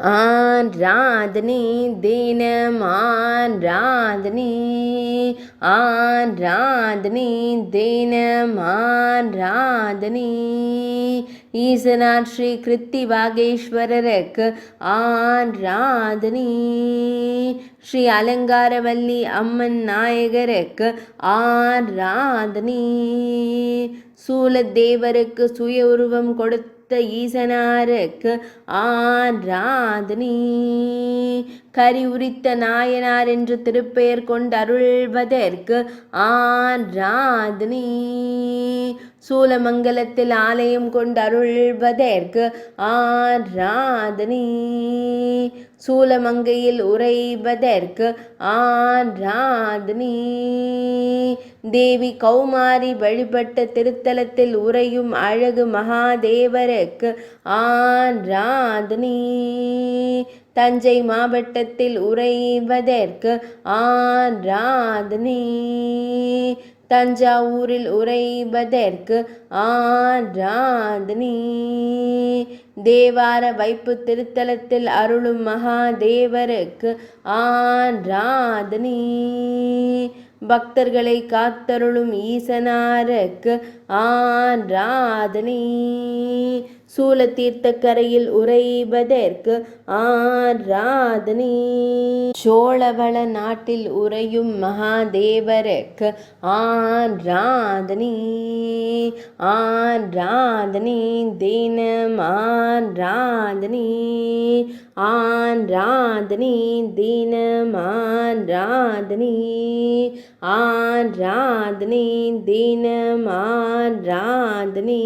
ஆராதனை தினம் ஆராதனை ஆராதனை தினம் ஆராதனை ஈசனார் ஸ்ரீ கிருத்தி வாகேஸ்வரருக்கு ஆராதனை ஸ்ரீ அலங்காரவல்லி அம்மன் நாயகருக்கு ஆராதனை சூலத்தேவருக்கு சுய உருவம் கொடுத்த ஈசனாருக்கு ஆராதனை கரி உரித்த நாயனார் என்று திருப்பெயர் கொண்டு அருள்வதற்கு ஆராதனை சூலமங்கலத்தில் ஆலயம் கொண்டு அருள்வதற்கு ஆராதனை சூலமங்கையில் உறைவதற்கு ஆராதனை தேவி கௌமாரி வழிபட்ட திருத்தலத்தில் உறையும் அழகு மகாதேவருக்கு ஆராதனை தஞ்சை மாவட்டத்தில் உறைவதற்கு ஆராதனை தஞ்சாவூரில் உறைவதற்கு ஆராதனை தேவார வைப்பு திருத்தலத்தில் அருளும் மகாதேவருக்கு ஆராதனை பக்தர்களை காத்தருளும் ஈசனாருக்கு ஆராதனை சூலத்தீர்த்தக்கரையில் உறைவதற்கு ஆராதனை சோழவள நாட்டில் உறையும் மகாதேவருக்கு ஆராதனை ஆராதனை தினம் ஆராதனை ஆராதனை தினம் ஆராதனை ஆராதனை தினம் ஆராதனை